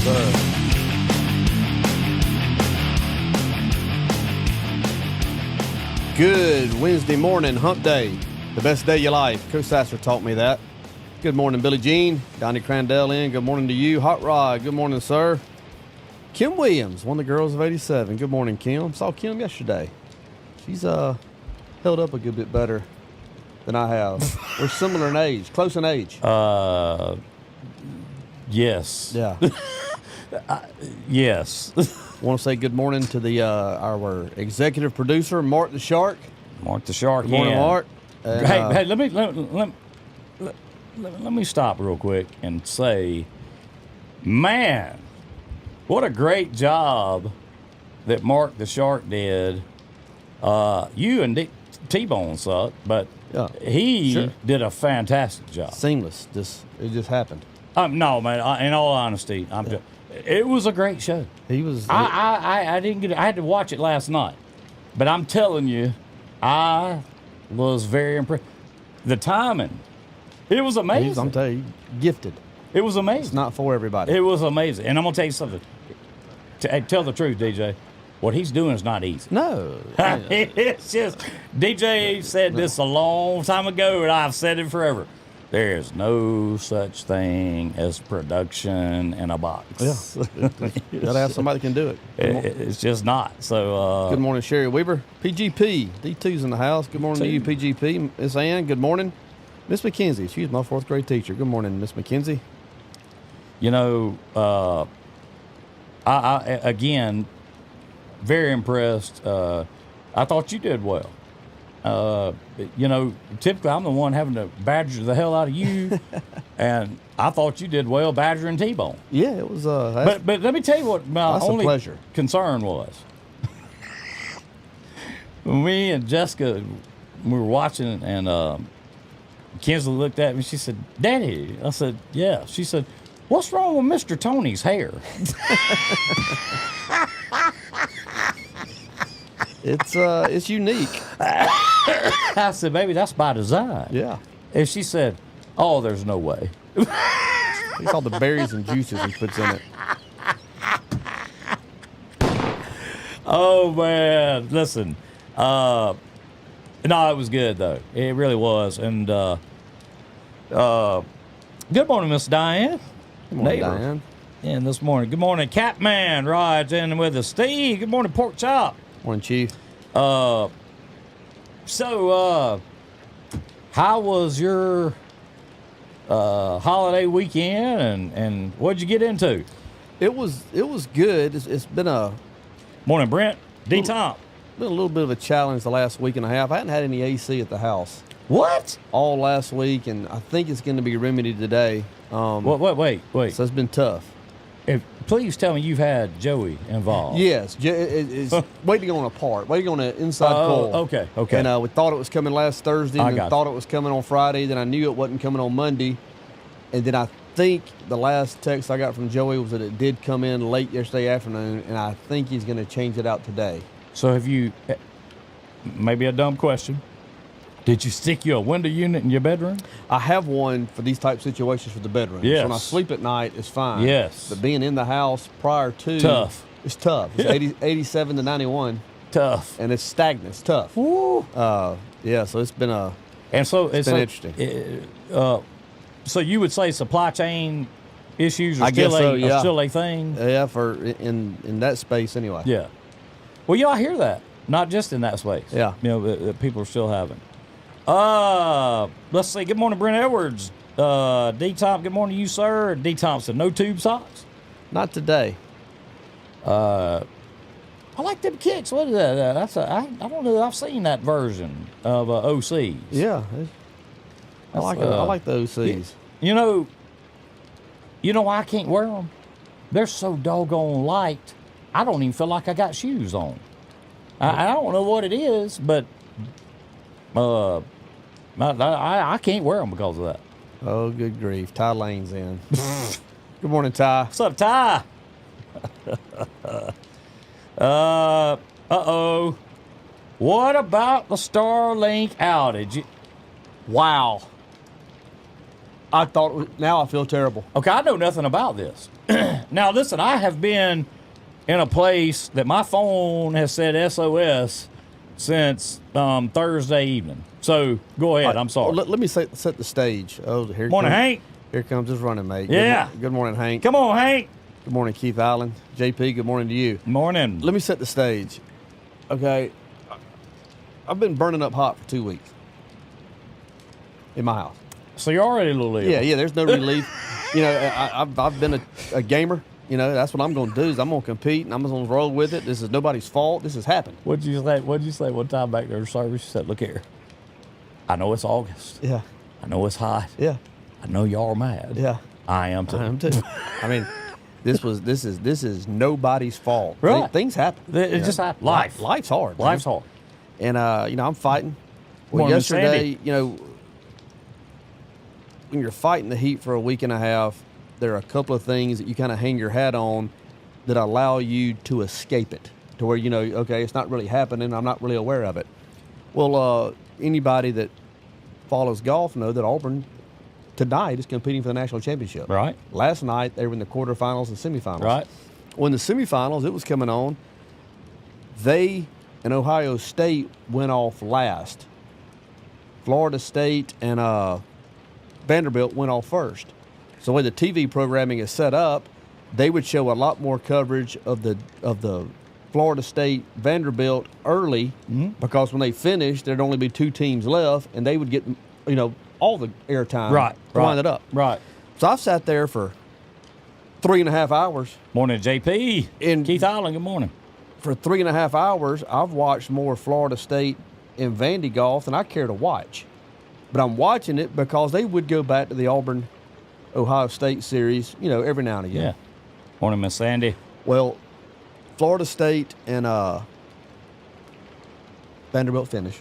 sir. Good Wednesday morning, hump day. The best day of your life. Coach Sasser taught me that. Good morning, Billie Jean. Donnie Crandell in. Good morning to you. Hot Rod. Good morning, sir. Kim Williams, one of the girls of 87. Good morning, Kim. Saw Kim yesterday. She's held up a good bit better than I have. We're similar in age, close in age. Yes. Yeah. Yes. Want to say good morning to the our executive producer, Mark the Shark. Mark the Shark. Good morning, yeah. Mark. And, Hey, let me stop real quick and say, man, what a great job that Mark the Shark did. You and T-Bone sucked, but Yeah, he sure. did a fantastic job. Seamless. It just happened. No, man. In all honesty, it was a great show. He was. I didn't get. I had to watch it last night, but I'm telling you, I was very impressed. The timing, it was amazing. I'm telling you, gifted. It was amazing. It's not for everybody. It was amazing, and I'm gonna tell you something. Tell the truth, DJ. What he's doing is not easy. No. It's just DJ said this a long time ago, and I've said it forever. There's no such thing as production in a box. Yeah. Gotta have somebody that can do it. It's just not. So. Good morning, Sherry Weaver. PGP. D2's in the house. Good morning to you, PGP. Miss Ann, good morning. Miss McKenzie. She's my fourth grade teacher. Good morning, Miss McKenzie. You know, I again, very impressed. I thought you did well. You know, typically I'm the one having to badger the hell out of you, and I thought you did well badgering T-Bone. Yeah, it was. But let me tell you what my only pleasure. concern was. Me and Jessica, we were watching, and Kinsley looked at me. She said, "Daddy," I said, "Yeah." She said, "What's wrong with Mr. Tony's hair?" It's unique. I said, "Baby, that's by design." Yeah. And she said, "Oh, there's no way." It's all the berries and juices he puts in it. Oh man, listen. No, it was good though. It really was. And good morning, Miss Diane. Good morning, Neighbor. Diane. And this morning, good morning, Catman rides in with us. Steve, good morning, Pork Chop. Morning, Chief. So, how was your holiday weekend, and what'd you get into? It was good. It's been a Morning, Brent. D-Tom. little bit of a challenge the last week and a half. I hadn't had any AC at the house What? all last week, and I think it's going to be remedied today. Wait. So it's been tough. Please tell me you've had Joey involved. Yes, it's waiting on a part, waiting on an inside pull. Okay. And we thought it was coming last Thursday, and then thought it was coming on Friday. Then I knew it wasn't coming on Monday, and then I think the last text I got from Joey was that it did come in late yesterday afternoon, and I think he's going to change it out today. So have you, maybe a dumb question, did you stick you a window unit in your bedroom? I have one for these type situations for the bedroom. Yes. So when I sleep at night, it's fine. Yes. But being in the house prior to... Tough. It's tough. It's 87 to 91. Tough. And it's stagnant. It's tough. Woo. Yeah, so it's been it's been interesting. So you would say supply chain issues are I guess so, yeah. are still a thing? Yeah, for in that space anyway. Yeah. Well, I hear that. Not just in that space. Yeah. You know, that people are still having. Let's see. Good morning, Brent Edwards. D-Tom, good morning to you, sir. D. Thompson, no tube socks? Not today. I like them kicks. What is that? I don't know. I've seen that version of OCs. Yeah. I like the OCs. You know why I can't wear them? They're so doggone light. I don't even feel like I got shoes on. I don't know what it is, but I can't wear them because of that. Oh, good grief. Ty Lane's in. Good morning, Ty. What's up, Ty? Uh-oh. What about the Starlink outage? Wow. I thought, now I feel terrible. Okay, I know nothing about this. Now, listen, I have been in a place that my phone has said SOS since Thursday evening. So go ahead. I'm sorry. Well, let me set the stage. Oh, here Morning, comes, Hank. Here comes his running mate. Yeah. Good morning, Hank. Come on, Hank. Good morning, Keith Allen. JP, good morning to you. Morning. Let me set the stage. Okay. I've been burning up hot for 2 weeks in my house. So you're already a little ill. Yeah, there's no relief. I've been a gamer. That's what I'm going to do is I'm going to compete and I'm going to roll with it. This is nobody's fault. This has happened. What'd you say one time back there in service? You said, look here. I know it's August. Yeah. I know it's hot. Yeah. I know y'all are mad. Yeah. I am too. I am too. I mean, this is nobody's fault. Right. Things happen. It just happens. Life's hard. Life's man. hard. And I'm fighting. Well, Morning, yesterday, Sandy. When you're fighting the heat for a week and a half, there are a couple of things that you kind of hang your hat on that allow you to escape it, to where okay, it's not really happening. I'm not really aware of it. Well, anybody that follows golf know that Auburn tonight is competing for the national championship. Right. Last night they were in the quarterfinals and semifinals. Right. When the semifinals, it was coming on. They and Ohio State went off last. Florida State and Vanderbilt went off first. So the way the TV programming is set up, they would show a lot more coverage of the Florida State Vanderbilt early because when they finished, there'd only be two teams left, and they would get all the airtime to wind it up. Right. So I've sat there for 3.5 hours. Morning, JP. And Keith Allen, good morning. For 3.5 hours, I've watched more Florida State and Vandy golf than I care to watch. But I'm watching it because they would go back to the Auburn-Ohio State series, every now and again. Yeah. Morning, Miss Sandy. Well, Florida State and Vanderbilt finish.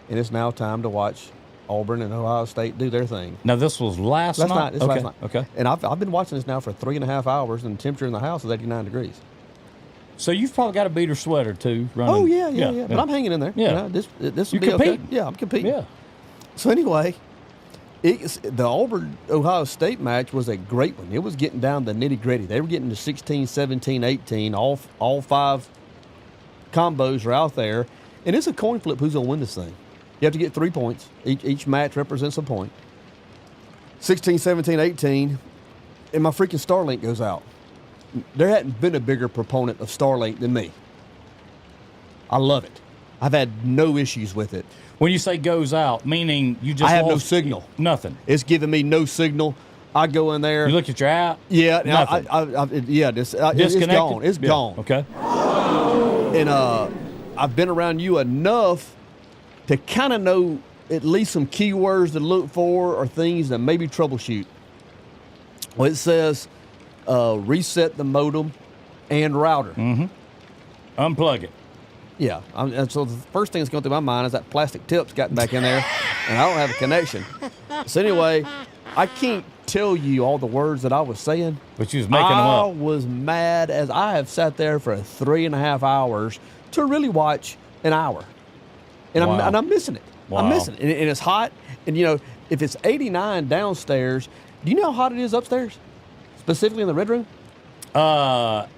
And it's now time to watch Auburn and Ohio State do their thing. Now, this was last night? Last night. Okay. And I've been watching this now for 3.5 hours, and the temperature in the house is 89 degrees. So you've probably got a beater sweater, too, running. Oh, yeah. But I'm hanging in there. Yeah. This will You be compete. okay. Yeah, I'm competing. Yeah. So anyway, the Auburn-Ohio State match was a great one. It was getting down to the nitty-gritty. They were getting to 16, 17, 18. All five combos are out there. And it's a coin flip who's going to win this thing. You have to get 3 points. Each match represents a point. 16, 17, 18, and my freaking Starlink goes out. There hadn't been a bigger proponent of Starlink than me. I love it. I've had no issues with it. When you say goes out, meaning you just I have no lost signal. Nothing. It's giving me no signal. I go in there. You look at your app? Yeah. Nothing. It's gone. It's gone. Okay. And I've been around you enough to kind of know at least some keywords to look for or things that maybe troubleshoot. Well, it says reset the modem and router. Mm-hmm. Unplug it. Yeah. And so the first thing that's going through my mind is that plastic tip's gotten back in there, and I don't have a connection. So anyway, I can't tell you all the words that I was saying. But you was making them up. I was mad as I have sat there for 3.5 hours to really watch an hour. And Wow. I'm missing it. Wow. I'm missing it. And it's hot. And, if it's 89 downstairs, do you know how hot it is upstairs? Specifically in the red room? Hot.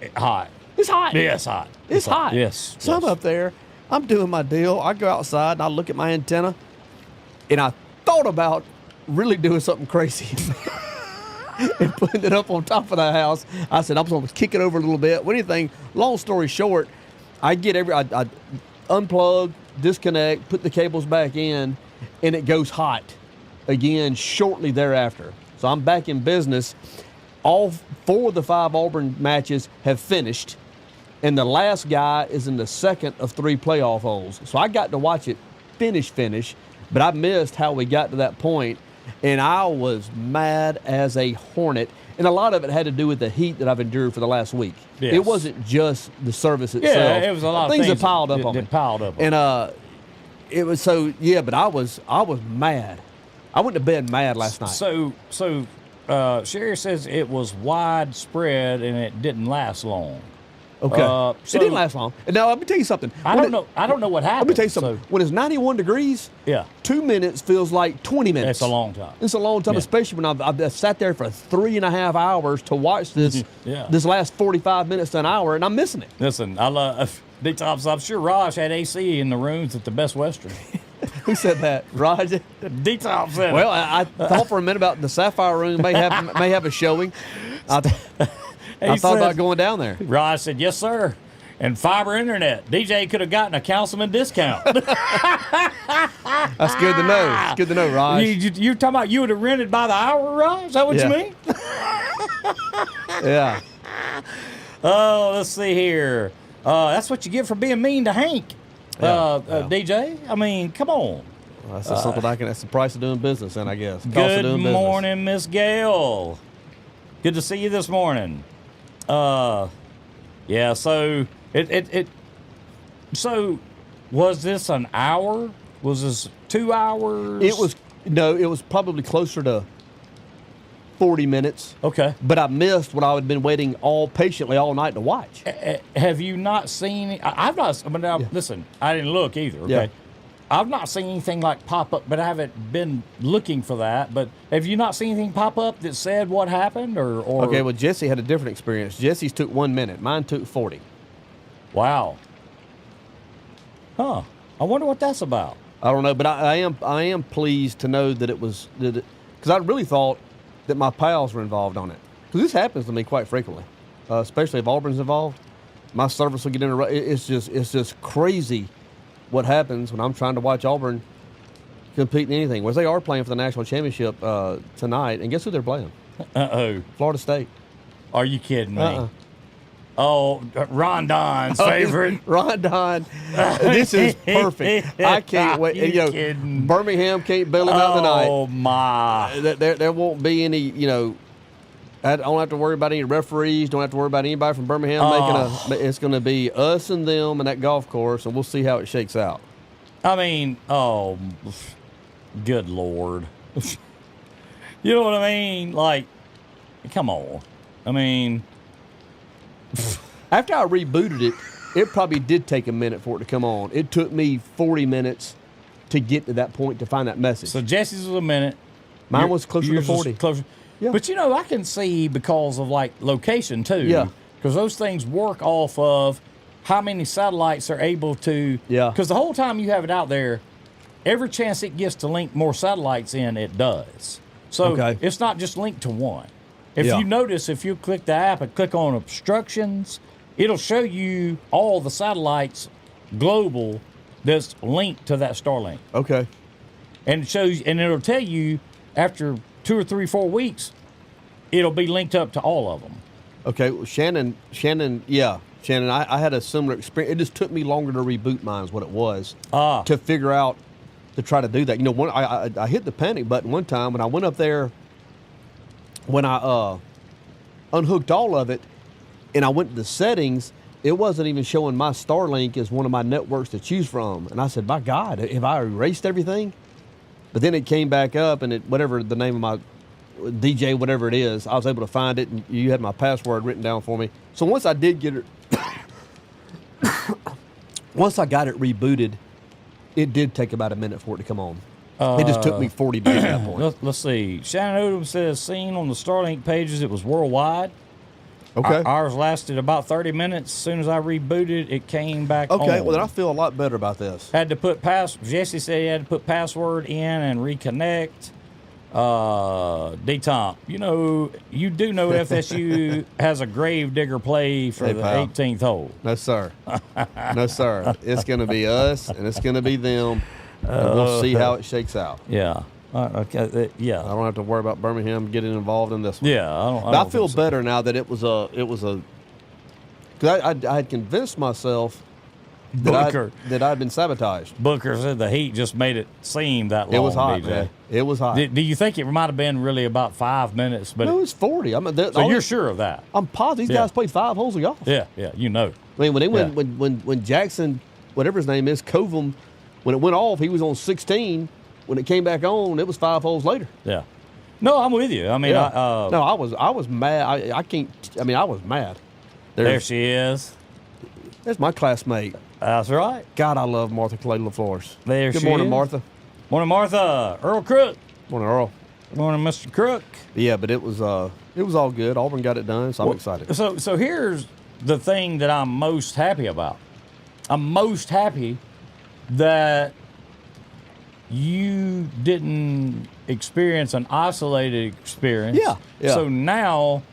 It's hot. Yeah, it's hot. It's hot. Yes. So yes. I'm up there. I'm doing my deal. I go outside and I look at my antenna. And I thought about really doing something crazy and putting it up on top of the house. I said, I'm going to kick it over a little bit. What anything, long story short, I unplug, disconnect, put the cables back in, and it goes hot again shortly thereafter. So I'm back in business. All 4 of the 5 Auburn matches have finished, and the last guy is in the second of 3 playoff holes. So I got to watch it finish, but I missed how we got to that point, and I was mad as a hornet. And a lot of it had to do with the heat that I've endured for the last week. Yes. It wasn't just the service itself. Yeah, it was a lot of things that piled up on me. Piled up. And it was so, yeah, but I was mad. I went to bed mad last night. So Sherry says it was widespread and it didn't last long. Okay. It didn't last long. Now, let me tell you something. I don't know. I don't know what happened. Let me tell you something. So, When it's 91 degrees, yeah, 2 minutes feels like 20 minutes. it's a long time. It's a long time, Yeah. especially when I've sat there for 3.5 hours to watch this Yeah. this last 45 minutes to an hour, and I'm missing it. Listen, I love D-Tops. I'm sure Raj had AC in the rooms at the Best Western. Who said that? Raj? D-Top said Well, I thought for a minute about the Sapphire Room may have a showing. I thought about going down there. Raj said, yes, sir. And fiber internet. DJ could have gotten a councilman discount. That's good to know. It's good to know, Raj. You're talking about you would have rented by the hour, Raj? Is that what you mean? Yeah. Oh, let's see here. That's what you get for being mean to Hank, DJ. I mean, come on. Well, that's something that's the price of doing business, then, I guess. Cost of Good doing business. morning, Miss Gail. Good to see you this morning. Yeah, so so was this an hour? Was this 2 hours? It was probably closer to 40 minutes. Okay. But I missed what I had been waiting patiently all night to watch. Have you not seen? I've not. I mean, now, listen, I didn't look either. Okay. Yeah. I've not seen anything like pop up, but I haven't been looking for that. But have you not seen anything pop up that said what happened, or? Okay, well, Jesse had a different experience. Jesse's took 1 minute. Mine took 40. Wow. Huh. I wonder what that's about. I don't know, but I am pleased to know that it was because I really thought that my pals were involved on it. Because this happens to me quite frequently, especially if Auburn's involved. My service will get interrupted. It's just crazy what happens when I'm trying to watch Auburn compete in anything. Whereas they are playing for the national championship tonight, and guess who they're playing? Uh-oh. Florida State. Are you kidding me? Oh, Ron Don's favorite. Ron Don. This is perfect. I can't wait. You know, kidding. Birmingham can't bail him out tonight. Oh, my. There won't be any, I don't have to worry about any referees. Don't have to worry about anybody from Birmingham making it's going to be us and them and that golf course, and we'll see how it shakes out. I mean, oh, good Lord. You know what I mean? Like, come on. I mean, after I rebooted it, it probably did take a minute for it to come on. It took me 40 minutes to get to that point to find that message. So Jesse's was a minute. Mine was closer to Yours was 40. Closer. Yeah. But, I can see because of, like, location, too. Yeah. Because those things work off of how many satellites are able to. Yeah. Because the whole time you have it out there, every chance it gets to link more satellites in, it does. So it's not just linked to one. If you notice, if you click the app and click on obstructions, it'll show you all the satellites global that's linked to that Starlink. Okay. And it shows, and it'll tell you after 2 or 3, 4 weeks, it'll be linked up to all of them. Okay, well, Shannon, I had a similar experience. It just took me longer to reboot mine is what it was to figure out to try to do that. I hit the panic button one time when I went up there when I unhooked all of it and I went to the settings. It wasn't even showing my Starlink as one of my networks to choose from. And I said, my God, have I erased everything? But then it came back up and whatever the name of my DJ, whatever it is, I was able to find it, and you had my password written down for me. So once I did get it, once I got it rebooted, it did take about a minute for it to come on. It just took me 40 minutes at that point. Let's see. Shannon Odom says, seen on the Starlink pages, it was worldwide. Okay. Ours lasted about 30 minutes. As soon as I rebooted, it came back on. Okay, well, then I feel a lot better about this. Had to put Jesse said he had to put password in and reconnect. D-Tom, you do know FSU has a grave digger play for the pal. 18th hole. No, sir. No, sir. It's going to be us, and it's going to be them, and we'll see how it shakes out. Yeah. Okay. Yeah. I don't have to worry about Birmingham getting involved in this one. Yeah. I feel better now that it was a. Because I had convinced myself that I'd been sabotaged. Booker said the heat just made it seem that long. It was hot, DJ. man. It was hot. Do you think it might have been really about 5 minutes? But No, it was 40. I mean, so you're sure of that? I'm positive these guys played 5 holes of golf. Yeah. I mean, when they went, when Jackson, whatever his name is, Covum, when it went off, he was on 16. When it came back on, it was 5 holes later. Yeah. No, I'm with you. I mean, I was mad. I was mad. There she is. That's my classmate. That's right. God, I love Martha Clay LaFlores. There Good she morning, is. Martha. Morning, Martha. Earl Crook. Morning, Earl. Good morning, Mr. Crook. Yeah, but it was all good. Auburn got it done, so I'm excited. So here's the thing that I'm most happy about. I'm most happy that you didn't experience an isolated experience. Yeah. So now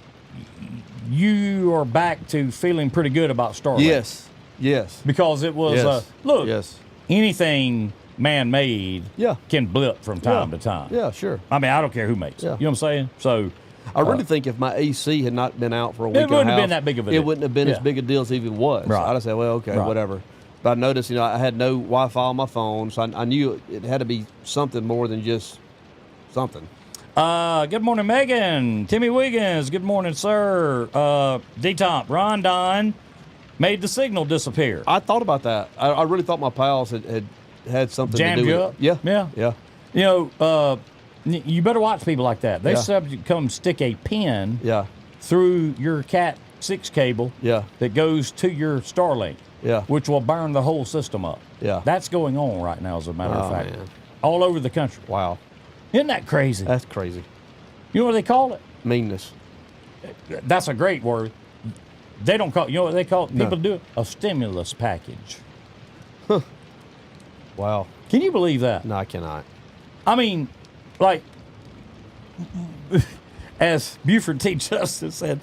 you are back to feeling pretty good about Starlink. Yes. Because it was, Yes. Yes. anything man-made can blip from time to time. Yeah, sure. I mean, I don't care who makes it. Yeah. You know what I'm saying? So I really think if my AC had not been out for a week it and a wouldn't have half, been that big of a it deal. wouldn't have been as big a deal as it even was. Right. I'd have said, well, okay, whatever. But I noticed, I had no Wi-Fi on my phone, so I knew it had to be something more than just something. Good morning, Megan. Timmy Wiggins. Good morning, sir. D-Top. Rondon made the signal disappear. I thought about that. I really thought my pals had something Jammed to do you with up? it. Yeah. You know, you better watch people like that. They come stick a pin through your Cat 6 cable that goes to your Starlink, which will burn the whole system up. Yeah. That's going on right now, as a matter of fact. Man. All over the country. Wow. Isn't that crazy? That's crazy. You know what they call it? Meanness. That's a great word. They don't call it, you know what they call it? People do it? A stimulus package. Wow. Can you believe that? No, I cannot. I mean, like, as Buford T. Justice said,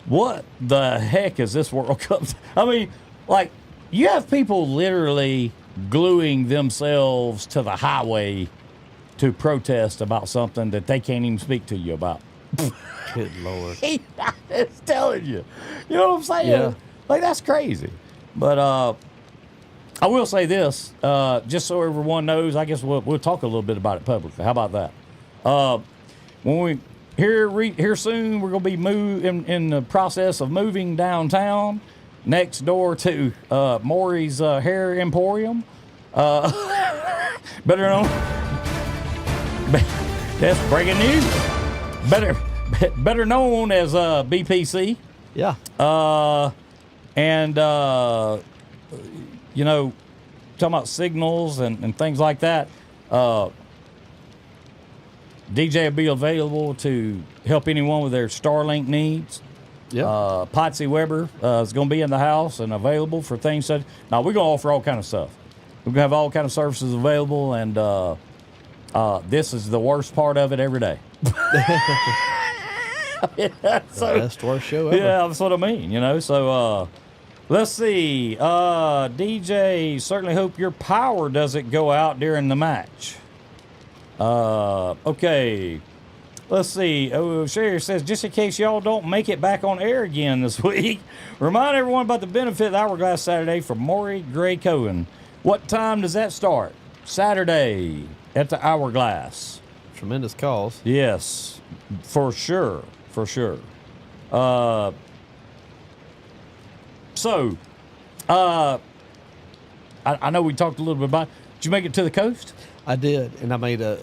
what the heck is this World Cup? I mean, like, you have people literally gluing themselves to the highway to protest about something that they can't even speak to you about. Good Lord. I'm just telling you. You know what I'm saying? Yeah. Like, that's crazy. But I will say this, just so everyone knows, I guess we'll talk a little bit about it publicly. How about that? When we here soon, we're going to be in the process of moving downtown next door to Maury's Hair Emporium. Better known, that's breaking news. Better known as BPC. Yeah. And you know, talking about signals and things like that. DJ will be available to help anyone with their Starlink needs. Yeah. Potsy Weber is going to be in the house and available for things such. Now, we're going to offer all kind of stuff. We're going to have all kind of services available, and this is the worst part of it every day. Best worst show ever. Yeah, that's what I mean, you know. So, let's see. DJ, certainly hope your power doesn't go out during the match. Okay. Let's see. Oh, Sherry says, just in case y'all don't make it back on air again this week, remind everyone about the benefit of the Hourglass Saturday for Maury Gray Cohen. What time does that start? Saturday at the Hourglass. Tremendous cause. Yes, for sure. For sure. I know we talked a little bit about. Did you make it to the coast? I did, and I made a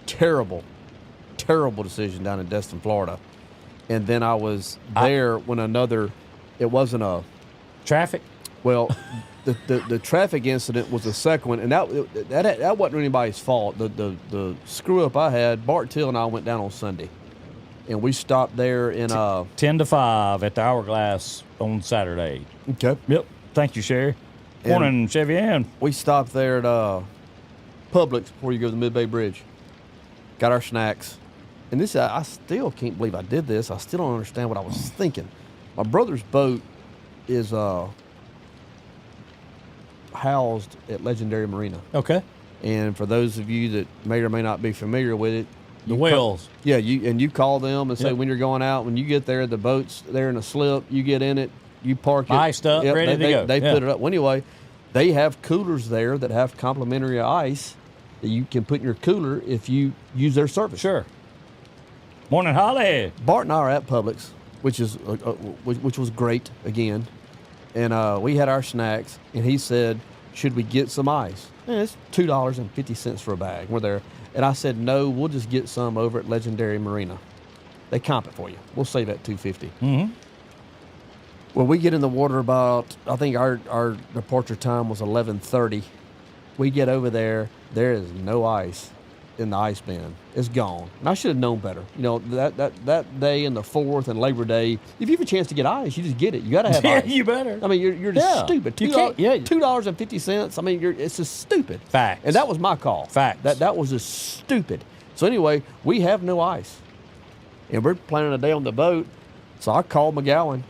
terrible decision down in Destin, Florida, and then I was there when it wasn't a traffic. Well, the traffic incident was the second one, and that wasn't anybody's fault. The screw up I had, Bart Till and I went down on Sunday, and we stopped there in 10 to 5 at the Hourglass on Saturday. Okay. Yep. Thank you, Sherry. Morning, Chevy Ann. We stopped there at Publix before you go to the Mid-Bay Bridge. Got our snacks. And this, I still can't believe I did this. I still don't understand what I was thinking. My brother's boat is housed at Legendary Marina. Okay. And for those of you that may or may not be familiar with it, The whales. You call them and say when you're going out, when you get there, the boat's there in a slip, you get in it, you park it. Iced up, ready to go. They put it up. Well, anyway, they have coolers there that have complimentary ice that you can put in your cooler if you use their service. Sure. Morning, Holly. Bart and I are at Publix, which was great again, and we had our snacks, and he said, "Should we get some ice?" And it's $2.50 for a bag. We're there, and I said, "No, we'll just get some over at Legendary Marina. They comp it for you. We'll save that $2.50." Mm-hmm. Well, we get in the water about, I think our departure time was 11:30. We get over there. There is no ice in the ice bin. It's gone. And I should have known better. You know, that day and the 4th and Labor Day, if you have a chance to get ice, you just get it. You got to have ice. You better. I mean, you're just stupid. You can't, $2.50. I mean, it's just stupid. Facts. And that was my call. Facts. That was just stupid. So anyway, we have no ice. And we're planning a day on the boat. So I called McGowan.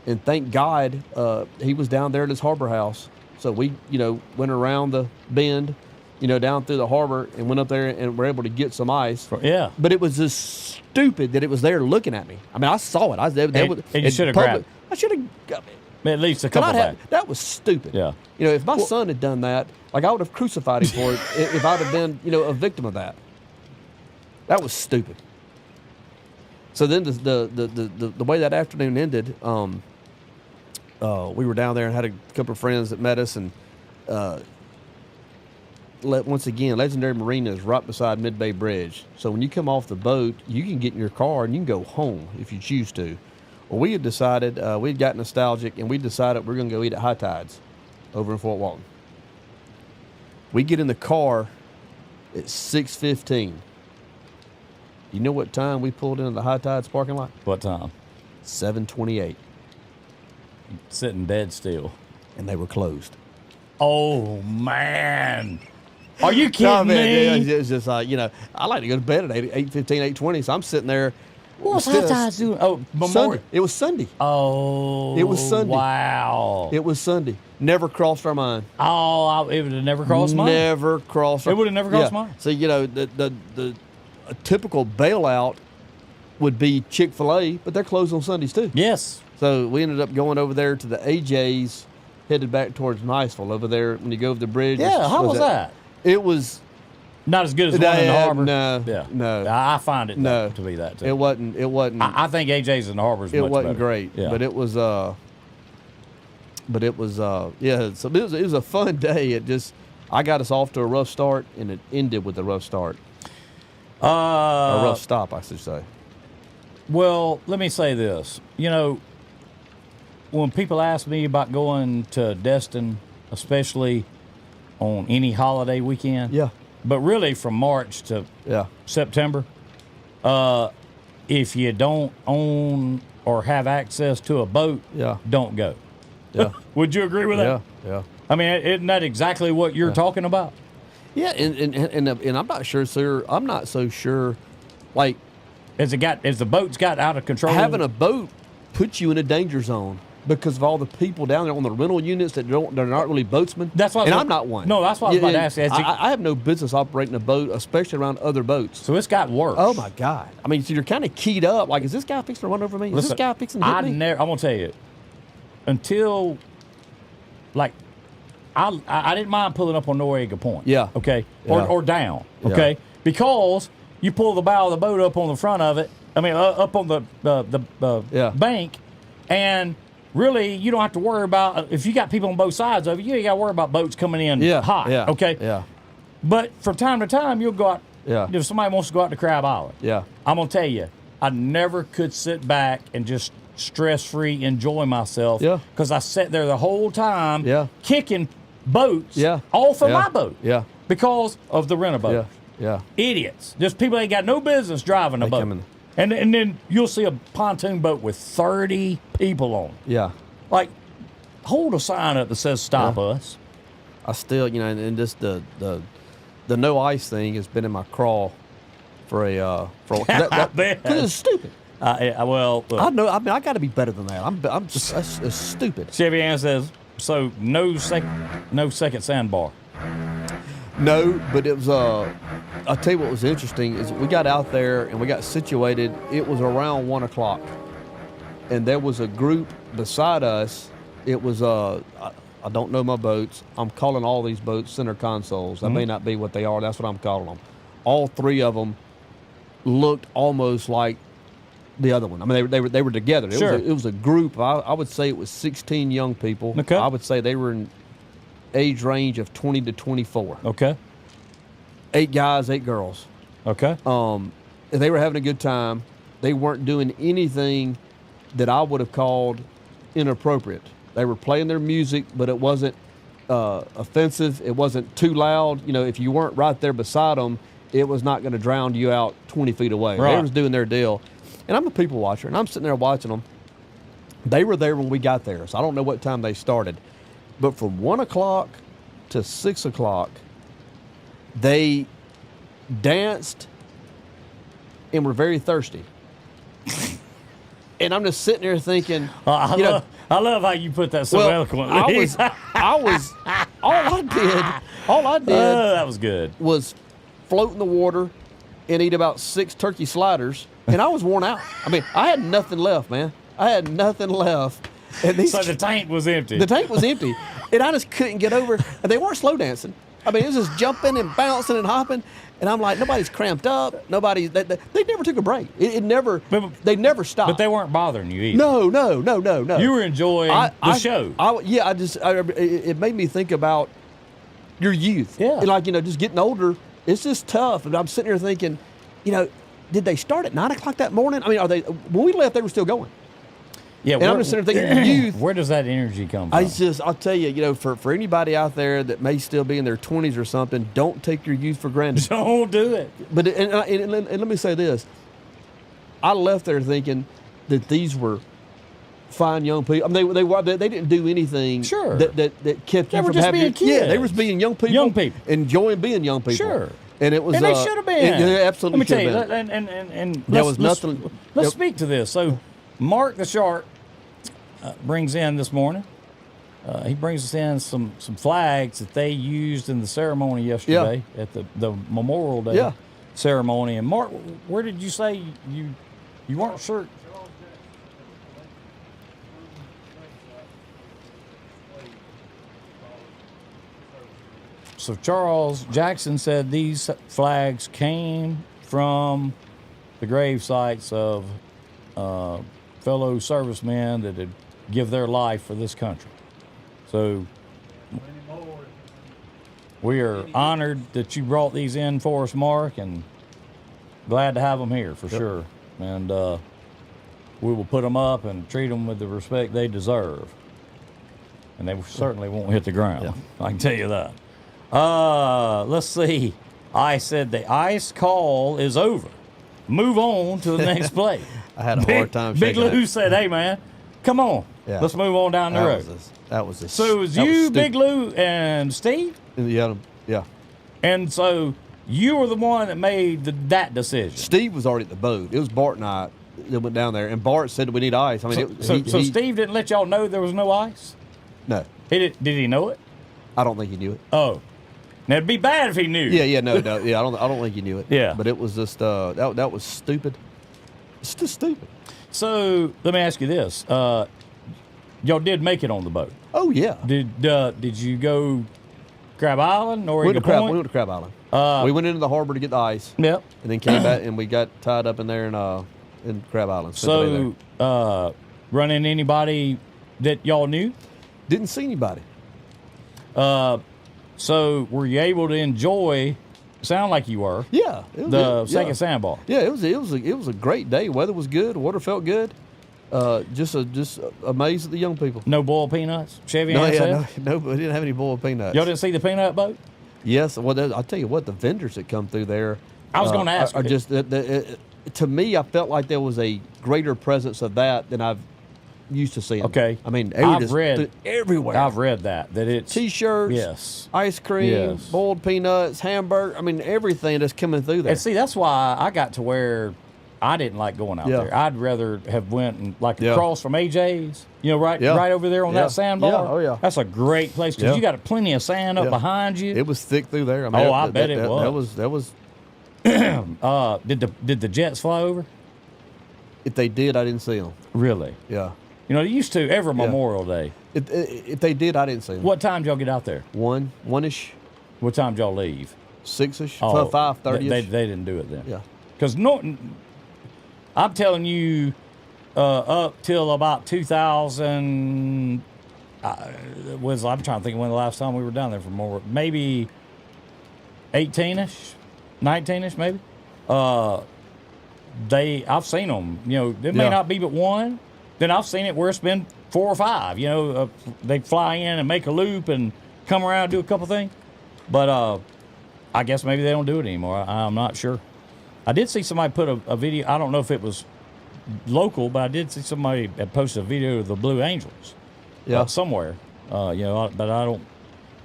And thank God he was down there at his harbor house. So we, went around the bend, down through the harbor and went up there and were able to get some ice. Yeah. But it was just stupid that it was there looking at me. I mean, I saw it. And you should have grabbed it. I should have got it. At least a couple back. That was stupid. Yeah. If my son had done that, like I would have crucified him for it if I'd have been, a victim of that. That was stupid. So then the way that afternoon ended, we were down there and had a couple of friends that met us, and once again, Legendary Marina is right beside Mid-Bay Bridge. So when you come off the boat, you can get in your car and you can go home if you choose to. Well, we had decided, we'd got nostalgic, and we decided we're going to go eat at High Tides over in Fort Walton. We get in the car at 6:15. You know what time we pulled into the High Tides parking lot? What time? 7:28. Sitting dead still. And they were closed. Oh, man. Are you kidding me? It was just like, I like to go to bed at 8:15, 8:20, so I'm sitting there. What was High Tides doing? Oh, Memorial. Sunday. It was Sunday. Oh. It was Sunday. Wow. It was Sunday. Never crossed our mind. Oh, it would have never crossed mine. Never crossed. It would have never crossed mine. So, a typical bailout would be Chick-fil-A, but they're closed on Sundays too. Yes. So we ended up going over there to the AJ's, headed back towards Niceville over there when you go over the bridge. Yeah, how was that? It was not as good as the one in the harbor. No. I find it to be that too. It wasn't. I think AJ's in the harbor is much better. It wasn't great, yeah. but it was. So it was a fun day. I got us off to a rough start, and it ended with a rough start. A rough stop, I should say. Well, let me say this. When people ask me about going to Destin, especially on any holiday weekend, but really from March to September, if you don't own or have access to a boat, don't go. Yeah. Would you agree with that? Yeah. I mean, isn't that exactly what you're talking about? Yeah, and I'm not sure, sir. I'm not so sure. Like, as the boat's got out of control, having a boat puts you in a danger zone because of all the people down there on the rental units they're not really boatsmen. That's why, I'm not one. No, that's what I was about to ask. I have no business operating a boat, especially around other boats. So it's got worse. Oh my God! I mean, so you're kind of keyed up. Like, is this guy fixing to run over me? Is this guy fixing to hit me? I'm gonna tell you, until like. I didn't mind pulling up on Noriega Point. Yeah. Okay. Or down. Okay. Yeah. Because you pull the bow of the boat up on the front of it. I mean, up on the bank, and really you don't have to worry about if you got people on both sides of it. You ain't got to worry about boats coming in hot. Yeah. Okay. Yeah. But from time to time you'll go out. Yeah. If somebody wants to go out to Crab Island. Yeah. I'm gonna tell you, I never could sit back and just stress-free enjoy myself. Yeah. Because I sat there the whole time. Yeah. Kicking boats off of my boat because of the rent-a-boat. Yeah. Idiots. Just people ain't got no business driving a boat. And then you'll see a pontoon boat with 30 people on it. Yeah. Like, hold a sign up that says stop us. I still, and just the no ice thing has been in my craw for because it's stupid. Look. I know. I mean, I got to be better than that. I'm just that's stupid. Chevy Ann says, so no second sandbar. No, but it was. I'll tell you what was interesting is we got out there and we got situated. It was around 1 o'clock, and there was a group beside us. It was I don't know my boats. I'm calling all these boats center consoles. That may not be what they are. That's what I'm calling them. All three of them looked almost like the other one. I mean, they were together. It was a group. I would say it was 16 young people. Okay. I would say they were in age range of 20 to 24. Okay. 8 guys, 8 girls. Okay. They were having a good time. They weren't doing anything that I would have called inappropriate. They were playing their music, but it wasn't offensive. It wasn't too loud. You know, if you weren't right there beside them, it was not going to drown you out 20 feet away. Right. They was doing their deal. And I'm a people watcher, and I'm sitting there watching them. They were there when we got there, so I don't know what time they started. But from 1 o'clock to 6 o'clock, they danced and were very thirsty. And I'm just sitting there thinking, I love how you put that so eloquently. all I did that was good. was float in the water and eat about 6 turkey sliders, and I was worn out. I mean, I had nothing left, man. I had nothing left. And So the tank was empty. the tank was empty, and I just couldn't get over. And they weren't slow dancing. I mean, it was just jumping and bouncing and hopping. And I'm like, nobody's cramped up. They never took a break. They never stopped. But they weren't bothering you either. No. You were enjoying the show. It made me think about your youth. Yeah. And like, just getting older, it's just tough. And I'm sitting here thinking, did they start at 9 o'clock that morning? I mean, when we left, they were still going. Yeah, and I'm just sitting there thinking, youth. Where does that energy come from? I'll tell you, for anybody out there that may still be in their 20s or something, don't take your youth for granted. Don't do it. But and let me say this: I left there thinking that these were fine young people. I mean, they didn't do anything Sure. that kept They you were from just having. being kids. Yeah, they were just being young people. Young people. Enjoying being young people. Sure. And it was. And they should have been. It absolutely. Let me tell should have you, been. and There was nothing. Let's speak to this. So, Mark the Shark brings in this morning. He brings us in some flags that they used in the ceremony yesterday at the Memorial Day ceremony. And Mark, where did you say you weren't sure? So Charles Jackson said these flags came from the grave sites of fellow servicemen that had give their life for this country. So we are honored that you brought these in for us, Mark, and glad to have them here for sure. And we will put them up and treat them with the respect they deserve. And they certainly won't hit the ground. I can tell you that. Let's see. I said the ice call is over. Move on to the next play. I had a hard time Big shaking Lou that. said, hey, man, come on. Yeah. Let's move on down the road. So it was you, Big Lou, and Steve? Yeah. And so you were the one that made that decision. Steve was already at the boat. It was Bart and I that went down there, and Bart said we need ice. I mean, so Steve didn't let y'all know there was no ice? No. Did he know it? I don't think he knew it. Oh. Now, it'd be bad if he knew. No. Yeah, I don't think he knew it. Yeah. But it was just, that was stupid. It's just stupid. So let me ask you this. Y'all did make it on the boat. Oh, yeah. Did you go Crab Island or We went to Crab Island. We went into the harbor to get the ice. Yep. And then came back, and we got tied up in there in Crab Island. So, running anybody that y'all knew? Didn't see anybody. So were you able to enjoy? Sound like you were. Yeah. The second sandbar. Yeah, it was a great day. Weather was good. Water felt good. Just amazed at the young people. No boiled peanuts. Chevy No, and we didn't have any boiled peanuts. Y'all didn't see the peanut boat? Yes. Well, I'll tell you what, the vendors that come through there. I was going to ask. Are just to me, I felt like there was a greater presence of that than I've used to seeing. Okay. I mean, I've read everywhere. I've read that it's T-shirts, yes, ice cream, yes, boiled peanuts, hamburger. I mean, everything that's coming through there. And see, that's why I got to where I didn't like going out there. I'd rather have went and across from AJ's, right over there on that sandbar. Yeah. Oh yeah, that's a great place because you got plenty of sand up behind you. It was thick through there. I mean, I bet it was. That was. Did the jets fly over? If they did, I didn't see them. Really? Yeah. They used to every Memorial Day. If they did, I didn't see them. What time did y'all get out there? One-ish. What time did y'all leave? 6-ish, 5:30. They didn't do it then. Yeah. Because Norton, I'm telling you, up till about 2000, I'm trying to think when the last time we were down there for more, maybe 18-ish, 19-ish maybe. I've seen them. There may not be but one. Then I've seen it where it's been 4 or 5. You know, they fly in and make a loop and come around and do a couple things. But I guess maybe they don't do it anymore. I'm not sure. I did see somebody put a video. I don't know if it was local, but I did see somebody had posted a video of the Blue Angels. Yeah. Somewhere. You know, but I don't.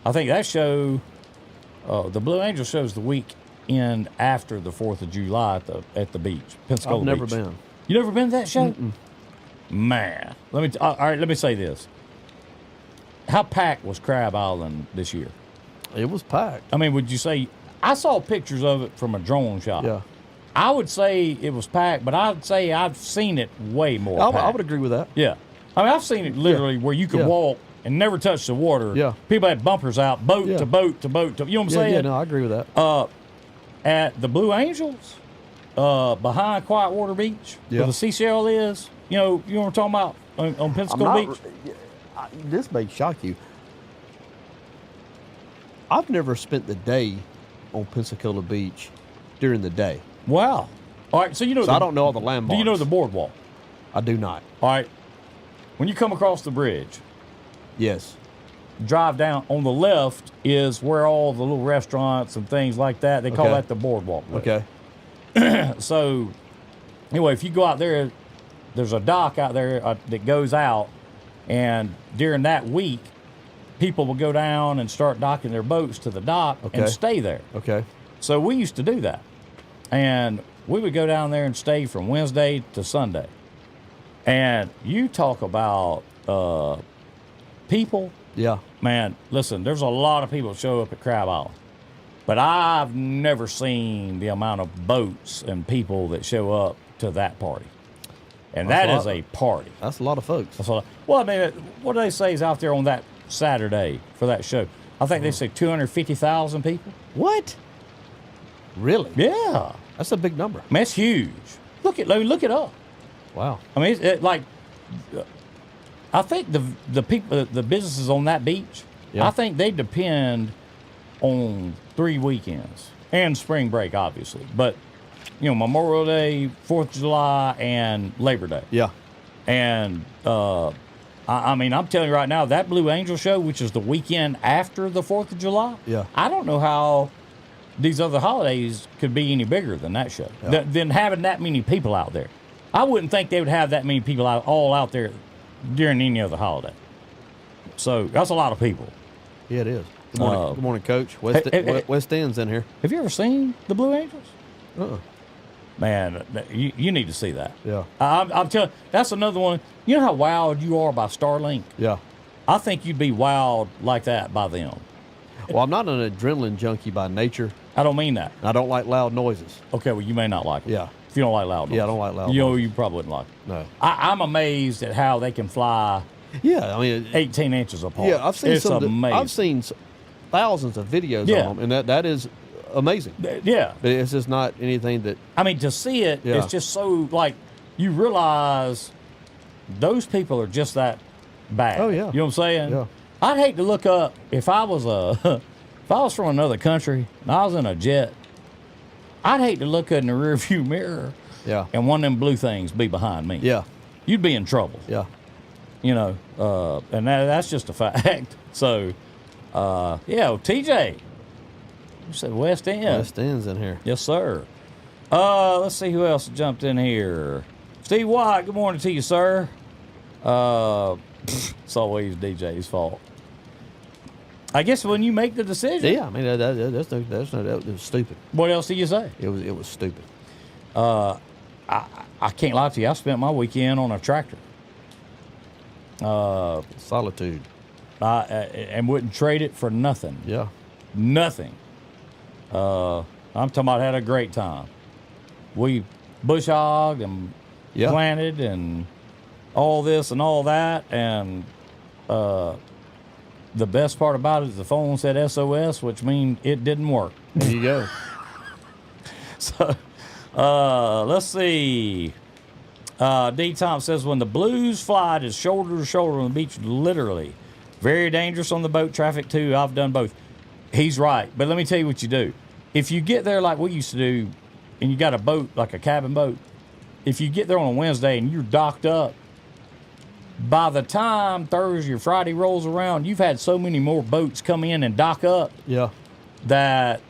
I think that show, the Blue Angels shows the weekend after the 4th of July at the beach, Pensacola I've never Beach. been. You never been to that show? Man, all right. Let me say this: how packed was Crab Island this year? It was packed. I mean, would you say? I saw pictures of it from a drone shot. Yeah. I would say it was packed, but I'd say I've seen it way more. I would agree with that. Yeah. I mean, I've seen it literally where you could walk and never touch the water. Yeah. People had bumpers out, boat to boat to boat to. You know what I'm saying? Yeah, no, I agree with that. At the Blue Angels, behind Quietwater Beach, where the CCL is, you know what I'm talking about on Pensacola Beach? This may shock you. I've never spent the day on Pensacola Beach during the day. Wow. All right, so you know. I don't know all the landmarks. Do you know the boardwalk? I do not. All right. When you come across the bridge, Yes. drive down on the left is where all the little restaurants and things like that. They call Okay. that the boardwalk. Okay. So, anyway, if you go out there, there's a dock out there that goes out, and during that week, people will go down and start docking their boats to the dock and stay there. Okay. So we used to do that, and we would go down there and stay from Wednesday to Sunday. And you talk about people. Yeah. Man, listen, there's a lot of people that show up at Crab Island. But I've never seen the amount of boats and people that show up to that party. And that is a party. That's a lot of folks. That's a lot. Well, I mean, what do they say is out there on that Saturday for that show? I think they say 250,000 people. What? Really? Yeah. That's a big number. I mean, it's huge. Look it up. Wow. I mean, I think the people, the businesses on that beach, I think they depend on 3 weekends and spring break, obviously. But, you know, Memorial Day, 4th of July, and Labor Day. Yeah. And, I mean, I'm telling you right now, that Blue Angel show, which is the weekend after the 4th of July, I don't know how these other holidays could be any bigger than that show, than having that many people out there. I wouldn't think they would have that many people all out there during any other holiday. So that's a lot of people. Yeah, it is. Good morning, good morning, Coach. West End's in here. Have you ever seen the Blue Angels? Uh-uh. Man, you need to see that. Yeah. I'm telling you, that's another one. You know how wowed you are by Starlink? Yeah. I think you'd be wowed like that by them. Well, I'm not an adrenaline junkie by nature. I don't mean that. I don't like loud noises. Okay, well, you may not like it. Yeah. If you don't like loud noises. Yeah, I don't like loud You know, noises. you probably wouldn't like it. No. I'm amazed at how they can fly Yeah, I mean, 18 inches apart. yeah, I've seen it's amazing. I've seen thousands of videos on them, and that is amazing. Yeah. But it's just not anything that. I mean, to see it, it's just so, like, you realize those people are just that bad. Oh, yeah. You know what I'm saying? Yeah. I'd hate to look up if I was if I was from another country and I was in a jet. I'd hate to look in the rearview mirror. Yeah. And one of them blue things be behind me. Yeah. You'd be in trouble. Yeah. You know, and that's just a fact. So, TJ, you said West End. West End's in here. Yes, sir. Let's see who else jumped in here. Steve White, good morning to you, sir. It's always DJ's fault. I guess when you make the decision. Yeah, I mean that was stupid. What else do you say? It was stupid. I can't lie to you. I spent my weekend on a tractor. Solitude. And wouldn't trade it for nothing. Yeah. Nothing. I'm talking about had a great time. We bush hogged and planted and all this and all that. And the best part about it is the phone said SOS, which means it didn't work. There you go. So, let's see. D. Tom says, when the Blues fly, it is shoulder to shoulder on the beach, literally. Very dangerous on the boat traffic, too. I've done both. He's right. But let me tell you what you do. If you get there like we used to do, and you got a boat, like a cabin boat, if you get there on a Wednesday and you're docked up, by the time Thursday or Friday rolls around, you've had so many more boats come in and dock up Yeah. that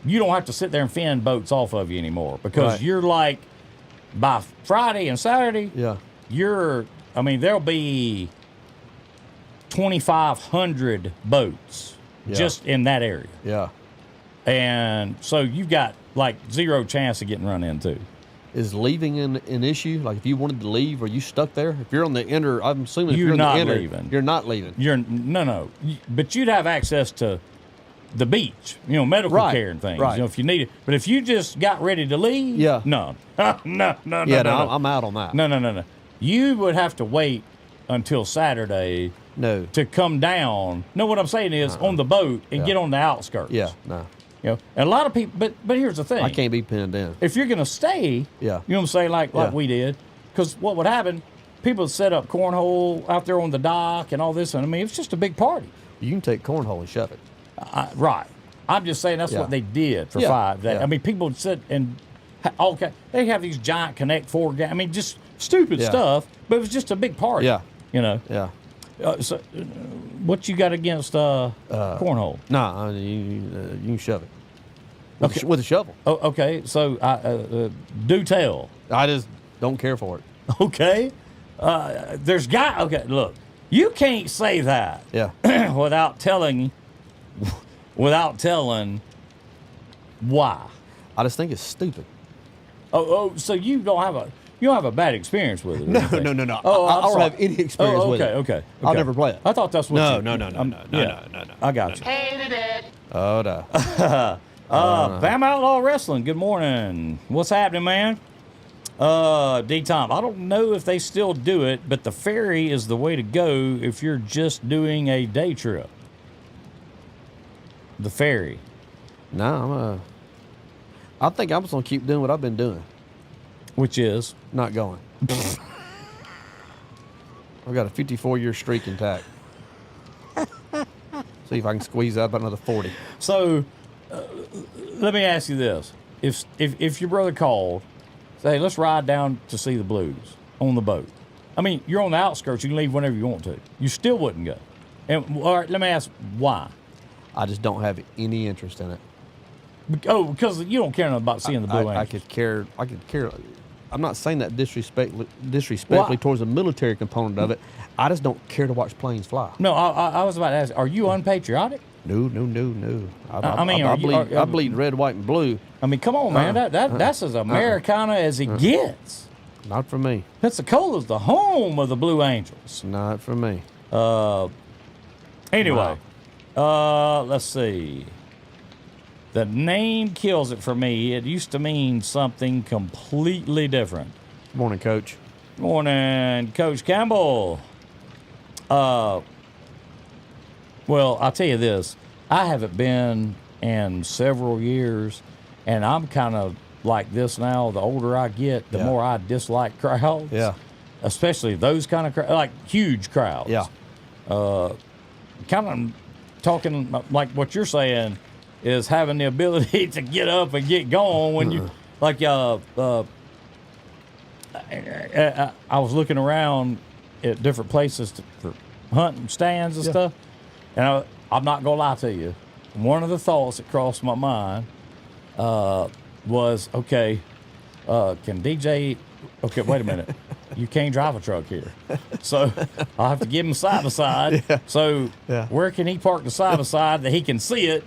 you don't have to sit there and fend boats off of you anymore because Right. you're like, by Friday and Saturday, Yeah. there'll be 2,500 boats just in that area. Yeah. And so you've got like zero chance of getting run into. Is leaving an issue? Like if you wanted to leave, are you stuck there? If you're on the inner, I'm assuming if You're you're not on the inner, leaving. you're not leaving. No. But you'd have access to the beach, medical Right, care and things, right. if you need it. But if you just got ready to leave, Yeah. no. No. Yeah, no, I'm out on that. No. You would have to wait until Saturday No. to come down. No, what I'm saying is on the boat and get on the outskirts. Yeah, no. And a lot of people, but here's the thing. I can't be pinned in. If you're going to stay, Yeah. you know what I'm saying, like Yeah. we did, because what would happen, people would set up cornhole out there on the dock and all this, and it's just a big party. You can take cornhole and shove it. Right. I'm just saying that's Yeah. what they did for Yeah. 5 days. Yeah. People would sit and, they have these giant Connect 4 games. Just stupid Yeah. stuff, but it was just a big party. Yeah. Yeah. So, what you got against cornhole? Nah, you can shove it. Okay. With a shovel. Oh, okay. So, do tell. I just don't care for it. Okay. Okay, look. You can't say that Yeah. without telling why. I just think it's stupid. So you don't have a bad experience with it. or No. anything? Oh, I I'm don't sorry. have any experience with it. Okay. I'll never play it. I thought that's what No. I got you. Oh, no. Bam Outlaw Wrestling, good morning. What's happening, man? D-Tom, I don't know if they still do it, but the ferry is the way to go if you're just doing a day trip. The ferry. No, I think I'm just going to keep doing what I've been doing. Which is? Not going. I've got a 54-year streak intact. See if I can squeeze out about another 40. So, let me ask you this. If your brother called, say, let's ride down to see the Blues on the boat. You're on the outskirts. You can leave whenever you want to. You still wouldn't go. And all right, let me ask why. I just don't have any interest in it. Oh, because you don't care enough about seeing the Blue Angels. I could care. I'm not saying that disrespectfully towards the military component of it. I just don't care to watch planes fly. No, I was about to ask, are you unpatriotic? No. I bleed red, white, and blue. Come on, man. That's as Americana as it gets. Not for me. Pensacola's the home of the Blue Angels. Not for me. Anyway, let's see. The name kills it for me. It used to mean something completely different. Morning, Coach. Morning, Coach Campbell. Well, I'll tell you this. I haven't been in several years, and I'm kind of like this now. The older I get, the more I dislike crowds. Yeah. Especially those kind of crowds, like huge crowds. Yeah. Kind of talking like what you're saying is having the ability to get up and get going when you, like, I was looking around at different places for hunting stands and stuff, and I'm not going to lie to you. One of the thoughts that crossed my mind was, okay, can DJ, okay, wait a minute. You can't drive a truck here. So I'll have to give him side by side. So where can he park the side by side that he can see it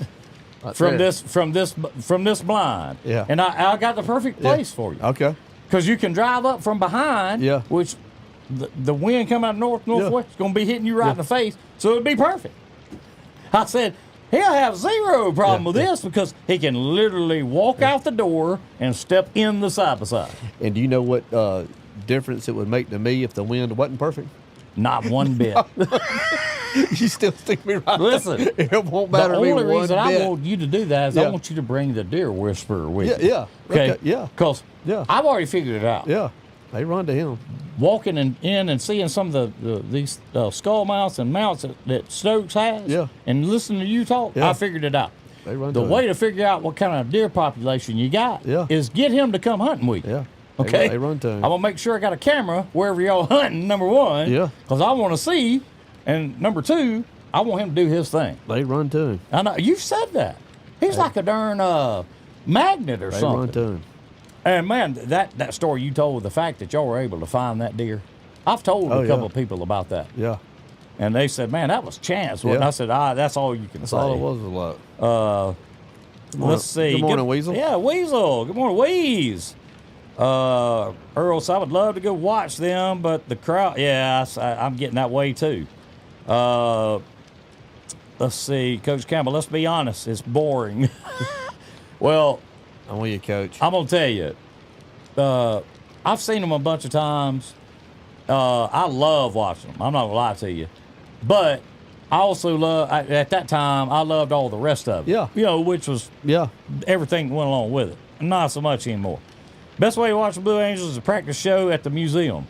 from this blind? Yeah. And I got the perfect place for you. Okay. Because you can drive up from behind, which the wind coming out northwest is going to be hitting you right in the face. So it'd be perfect. I said, he'll have zero problem with this because he can literally walk out the door and step in the side by side. And do you know what difference it would make to me if the wind wasn't perfect? Not one bit. You still stick me right. Listen, it won't matter the to me only reason one bit. I want you to do that is I want you to bring the deer whisperer with you. Yeah. Okay. Yeah. Because I've already figured it out. Yeah. They run to him. Walking in and seeing some of these skull mounts and mounts that Stokes has. Yeah. And listening to you talk, I figured it out. They run the to way him. to figure out what kind of deer population you got is get him to come hunting with you. Yeah. Okay, They run to him. I'm gonna make sure I got a camera wherever y'all hunting. Number one, Yeah. because I want to see, and number two, I want him to do his thing. They run to him. I know you've said that. He's like a darn magnet or They something. run to him. And man, that story you told, the fact that y'all were able to find that deer, I've told a couple of people about that, Yeah. and they said, "Man, that was chance." Well, Yeah. I said, that's all you can That's say." all it was a lot. Let's see. Good morning, Weasel. Yeah, Weasel. Good morning, Weeze. Earl said, I would love to go watch them, but the crowd, I'm getting that way too. Let's see, Coach Campbell, let's be honest, it's boring. Well, I'm with you, Coach. I'm going to tell you, I've seen them a bunch of times. I love watching them. I'm not going to lie to you. But I also at that time, I loved all the rest of it. Yeah. You know, which was Yeah. everything that went along with it. Not so much anymore. Best way to watch the Blue Angels is a practice show at the museum.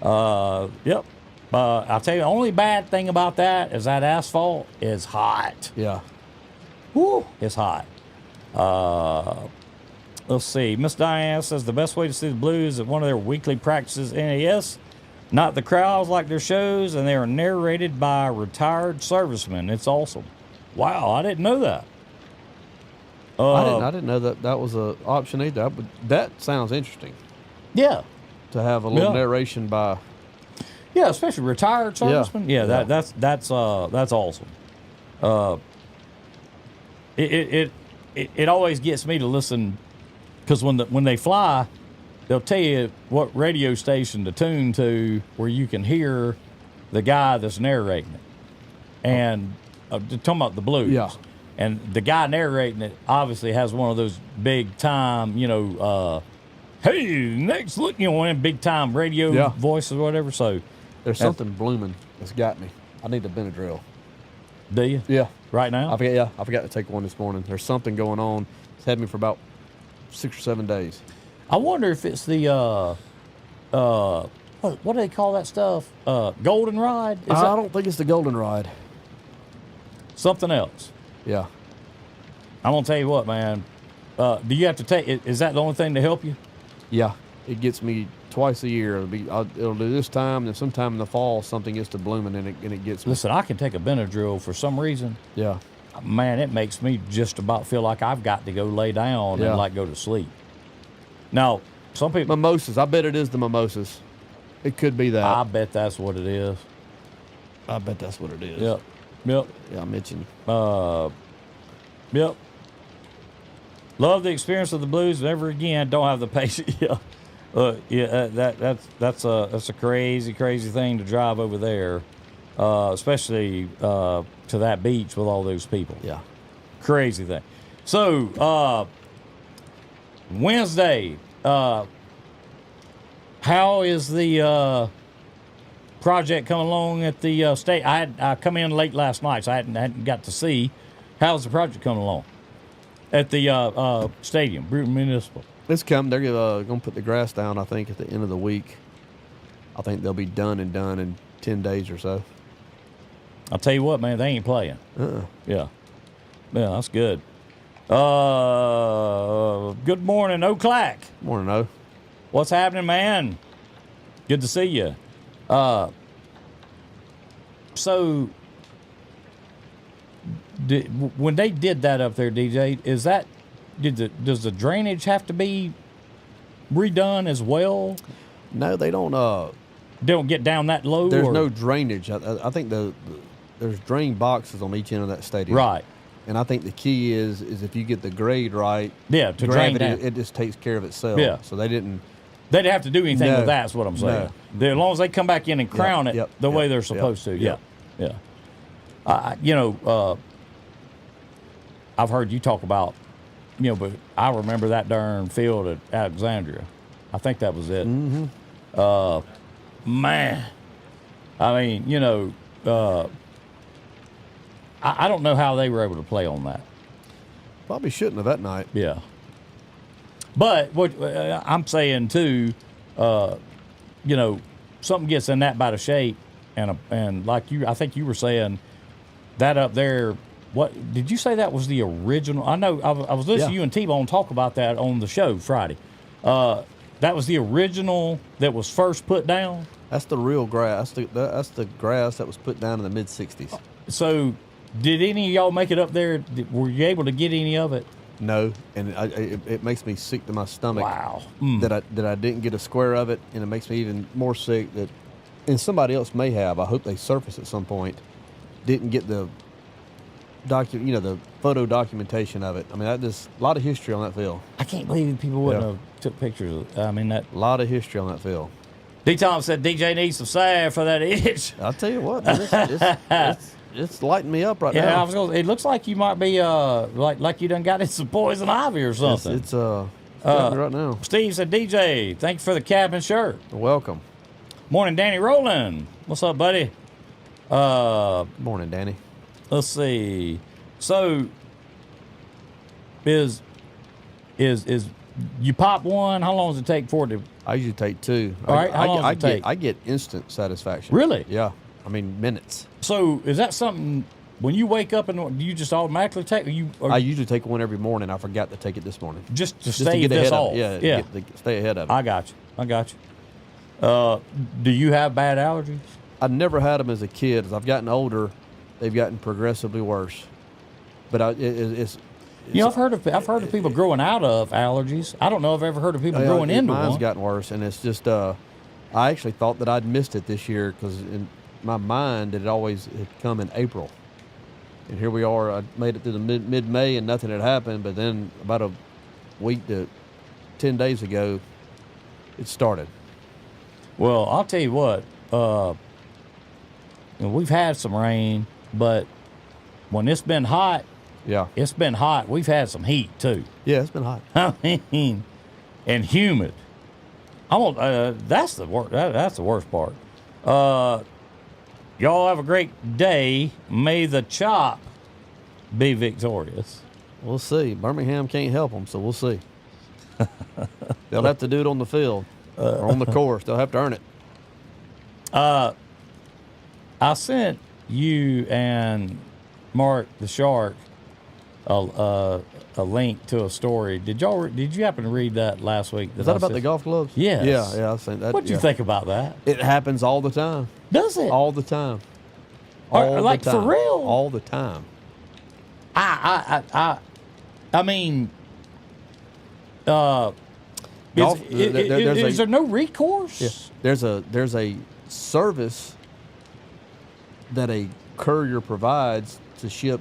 Yep. I'll tell you, the only bad thing about that is that asphalt is hot. Yeah. Woo, it's hot. Let's see. Miss Diane says the best way to see the Blues is at one of their weekly practices NAS. Not the crowds like their shows, and they are narrated by retired servicemen. It's awesome. Wow, I didn't know that. I didn't know that was an option either. That sounds interesting Yeah. to have a little Yeah. narration by. Yeah, especially retired servicemen. Yeah, Yeah. that's awesome. It always gets me to listen because when they fly, they'll tell you what radio station to tune to where you can hear the guy that's narrating it. And talking about the Blues. Yeah. And the guy narrating it obviously has one of those big time, hey, next look, one of them big time radio Yeah. voices or whatever. So There's something blooming that's got me. I need a Benadryl. do you? Yeah. Right now? I forgot to take one this morning. There's something going on. It's had me for about 6 or 7 days. I wonder if it's the what do they call that stuff? Goldenrod? Is I that don't think it's the goldenrod. something else? Yeah. I'm gonna tell you what, man. Do you have to take? Is that the only thing to help you? Yeah. It gets me twice a year. It'll do this time, then sometime in the fall something gets to blooming and it gets me. Listen, I can take a Benadryl for some reason. Yeah. Man, it makes me just about feel like I've got to go lay down Yeah. and like go to sleep. Now, some people, Mimosas. I bet it is the mimosas. It could be that. I bet that's what it is. I bet that's what it is. Yep. Yeah, I'm itching. Yep. Love the experience of the Blues. Never again. Don't have the patience. Yeah. That's a crazy thing to drive over there, especially to that beach with all those people. Yeah. Crazy thing. So Wednesday. How is the project coming along at the state? I come in late last night, so I hadn't got to see. How's the project coming along at the stadium, Bruton Municipal? It's coming. They're going to put the grass down, I think, at the end of the week. I think they'll be done in 10 days or so. I'll tell you what, man, they ain't playing. Yeah, that's good. Good morning, O'Clack. Morning, O. What's happening, man? Good to see you. So, when they did that up there, DJ, does the drainage have to be redone as well? No, they don't. They don't get down that low? There's no drainage. I think there's drain boxes on each end of that stadium. Right. And I think the key is if you get the grade right. Yeah, to drain gravity, down. it just takes care of itself. Yeah. So they didn't. They didn't have to do anything No. with that, is what I'm saying. No. As long as they come back in and crown it the way they're supposed to. Yep. Yeah. I've heard you talk about, but I remember that darn field at Alexandria. I think that was it. Mm-hmm. Man. I mean, I don't know how they were able to play on that. Probably shouldn't have that night. Yeah. But what I'm saying too, something gets in that bad of shape, and like I think you were saying, that up there. What did you say that was the original? I know I was listening to you and T-Bone talk about that on the show Friday. that was the original that was first put down? That's the real grass. That's the grass that was put down in the mid '60s. So, did any of y'all make it up there? Were you able to get any of it? No, and it makes me sick to my stomach. Wow. That I didn't get a square of it, and it makes me even more sick that, and somebody else may have. I hope they surface at some point. Didn't get the the photo documentation of it. I mean, a lot of history on that field. I can't believe people wouldn't have took pictures of it. I mean, that. A lot of history on that field. D. Tom said DJ needs some salve for that itch. I'll tell you what, man, it's lighting me up right now. Yeah, it looks like you might be like you done got in some poison ivy or something. It's right now. Steve said, DJ, thank you for the cap and shirt. Welcome. Morning, Danny Rowland. What's up, buddy? Morning, Danny. Let's see. So, is you pop one? How long does it take for it to? I usually take two. All right. How long does it take? I get instant satisfaction. Really? Yeah. I mean, minutes. So, is that something when you wake up and do you just automatically take? I usually take one every morning. I forgot to take it this morning. Just to to stay get this ahead off. of it. Yeah. Stay ahead of it. I got you. Do you have bad allergies? I never had them as a kid. As I've gotten older, they've gotten progressively worse. But it's I've heard of people growing out of allergies. I don't know if I've ever heard of people growing into one. Mine's gotten worse, and it's just I actually thought that I'd missed it this year because in my mind it always had come in April, and here we are. I made it through the mid-May and nothing had happened, but then about a week to 10 days ago, it started. Well, I'll tell you what. We've had some rain, but when it's been hot, yeah, it's been hot. We've had some heat too. Yeah, it's been hot. I mean, and humid. That's the worst. That's the worst part. Y'all have a great day. May the chop be victorious. We'll see. Birmingham can't help them, so we'll see. They'll have to do it on the field or on the course. They'll have to earn it. I sent you and Mark the Shark a link to a story. Did you happen to read that last week? Is that about the golf clubs? Yes. Yeah, I seen that. What'd you think about that? It happens all the time. Does it? All the time. Like for real? All the time. I mean, is there no recourse? Yeah. There's a service that a courier provides to ship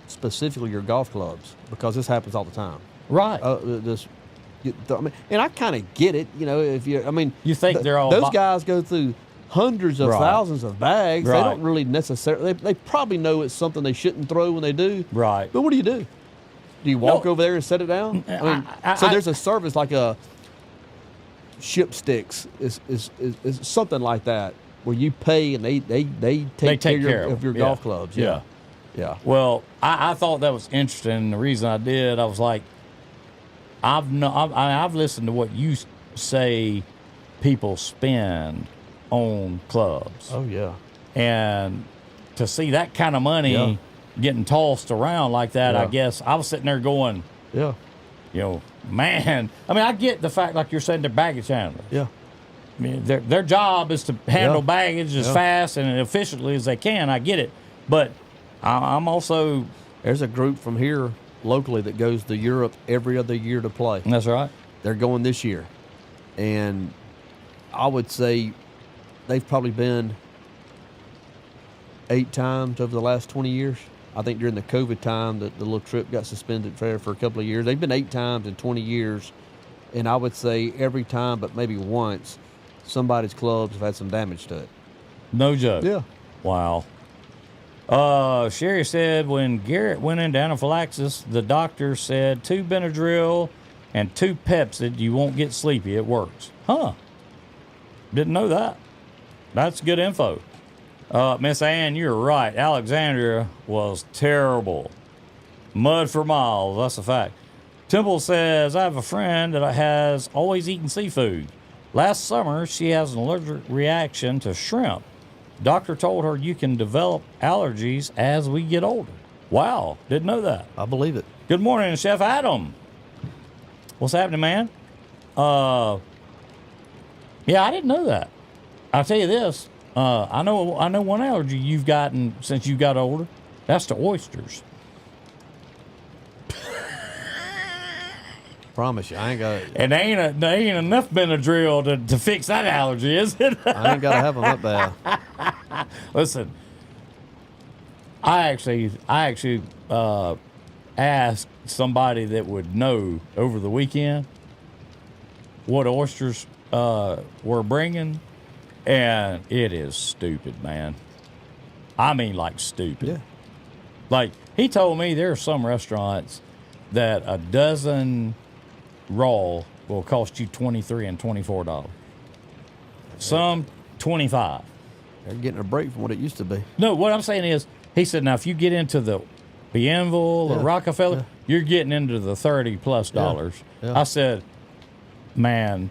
specifically your golf clubs, because this happens all the time. Right. And I kind of get it. You think they're all those guys go through hundreds of thousands of bags. Right. They don't really necessarily. They probably know it's something they shouldn't throw when they do. Right. But what do? Do you walk over there and set it down? So there's a service like a Ship Sticks is something like that, where you pay and they take care of your golf clubs. Yeah. Well, I thought that was interesting. The reason I did, I was like, I've listened to what you say people spend on clubs. Oh yeah. And to see that kind of money getting tossed around like that, I guess I was sitting there going, man. I mean, I get the fact, like you're saying, they're baggage handlers. Yeah. I mean, their job is to handle baggage as fast and efficiently as they can. I get it, but I'm also. There's a group from here locally that goes to Europe every other year to play. That's right. They're going this year, and I would say they've probably been 8 times over the last 20 years. I think during the COVID time, the little trip got suspended for a couple of years. They've been 8 times in 20 years, and I would say every time, but maybe once, somebody's clubs have had some damage to it. No joke. Yeah. Wow. Sherry said when Garrett went into anaphylaxis, the doctor said 2 Benadryl and 2 Pepsid, you won't get sleepy. It works. Huh. Didn't know that. That's good info. Miss Ann, you're right. Alexandria was terrible. Mud for miles. That's a fact. Temple says, I have a friend that has always eaten seafood. Last summer, she has an allergic reaction to shrimp. Doctor told her you can develop allergies as we get older. Wow, didn't know that. I believe it. Good morning, Chef Adam. What's happening, man? Yeah, I didn't know that. I'll tell you this. I know one allergy you've gotten since you got older. That's to oysters. Promise you, I ain't got. And there ain't enough Benadryl to fix that allergy, is it? I ain't got to have them that bad. Listen, I actually asked somebody that would know over the weekend what oysters were bringing, and it is stupid, man. I mean, like stupid. Yeah. Like, he told me there are some restaurants that a dozen raw will cost you $23 and $24. Some $25. They're getting a break from what it used to be. No, what I'm saying is, he said, now if you get into the Bienville or Rockefeller, you're getting into the $30+ Yeah. I said, man,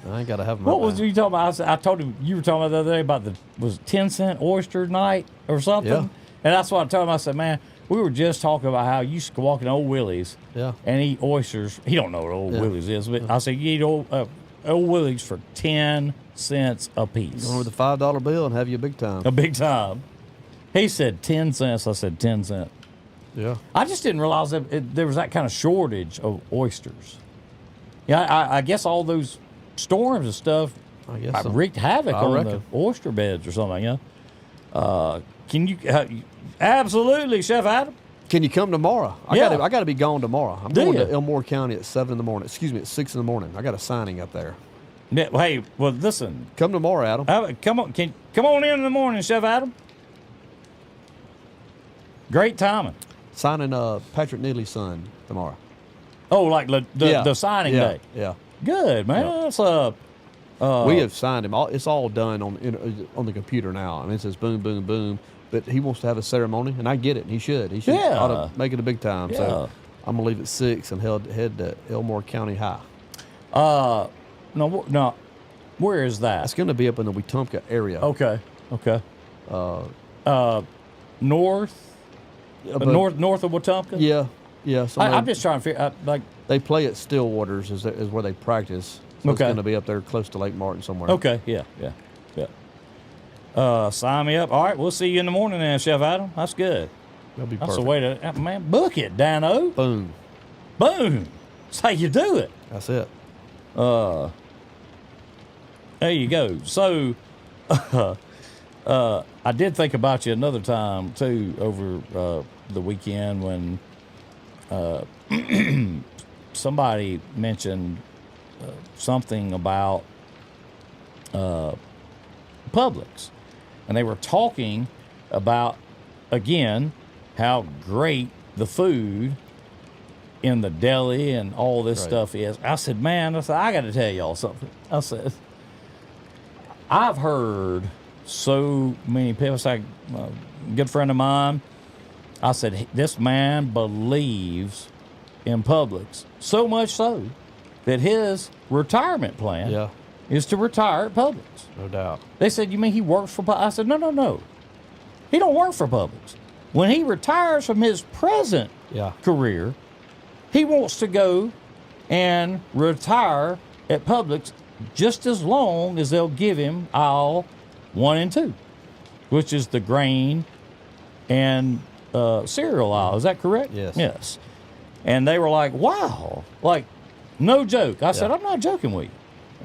I ain't got to have them. what was you talking about? I told him you were talking about the other day about was it 10-cent oyster night or something? Yeah. And that's what I told him. I said, man, we were just talking about how you used to walk in Old Willie's and eat oysters. He don't know what Old Willie's is, but I said, you eat Old Willie's for 10 cents a piece. Go with the $5 bill and have you a big time. A big time. He said 10 cents. I said 10 cents. Yeah. I just didn't realize that there was that kind of shortage of oysters. Yeah, I guess all those storms and stuff I guess so. wreaked havoc I on reckon. the oyster beds or something. Yeah. Can you? Absolutely, Chef Adam. Can you come tomorrow? I got to be gone tomorrow. I'm Do going you? to Elmore County at 7 in the morning. Excuse me, at 6 in the morning. I got a signing up there. Yeah, hey, well, listen. Come tomorrow, Adam. Come on, come on in the morning, Chef Adam. Great timing. Signing Patrick Neely's son tomorrow. Oh, like the signing day. Yeah. Good, man. Yeah. That's We have signed him. It's all done on the computer now. I mean, it says boom, boom, boom. But he wants to have a ceremony, and I get it. He should. He should. Yeah. Ought to make it a big time. Yeah. So I'm gonna leave at 6 and head to Elmore County High. No. Where is that? It's gonna be up in the Wetumpka area. Okay. North. But- North of Wetumpka. Yeah. So I'm just trying to figure out, like. they play at Stillwaters is where they practice. So it's Okay. gonna be up there close to Lake Martin somewhere. Okay. Yeah. Sign me up. All right. We'll see you in the morning, then, Chef Adam. That's good. That'll be That's perfect. the way to man book it, Dano. Boom. Boom. That's how you do it. That's it. There you go. So, I did think about you another time too over the weekend when somebody mentioned something about Publix, and they were talking about again how great the food in the deli and all this stuff is. I said, man, I got to tell y'all something. I said, I've heard so many people. It's like a good friend of mine. I said, this man believes in Publix so much so that his retirement plan is to retire at Publix. No doubt. They said, you mean he works for Publix? I said, no. He don't work for Publix. When he retires from his present career, he wants to go and retire at Publix just as long as they'll give him aisle 1 and 2, which is the grain and cereal aisle. Is that correct? Yes. Yes. And they were like, wow, like, no joke. I said, I'm not joking with you.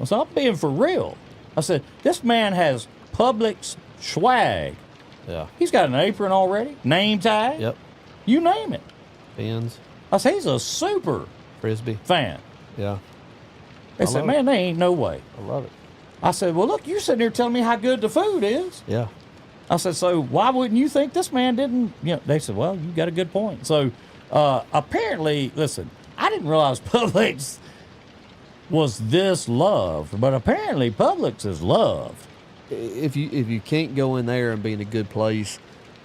I said, I'm being for real. I said, this man has Publix swag. Yeah. He's got an apron already, name tag. Yep. You name it. Pins. I said, he's a super Frisbee. fan. Yeah. They said, man, there ain't no way. I love it. I said, well, look, you're sitting there telling me how good the food is. Yeah. I said, so why wouldn't you think this man didn't? You know, they said, well, you got a good point. So apparently, listen, I didn't realize Publix was this loved, but apparently Publix is loved. If you can't go in there and be in a good place,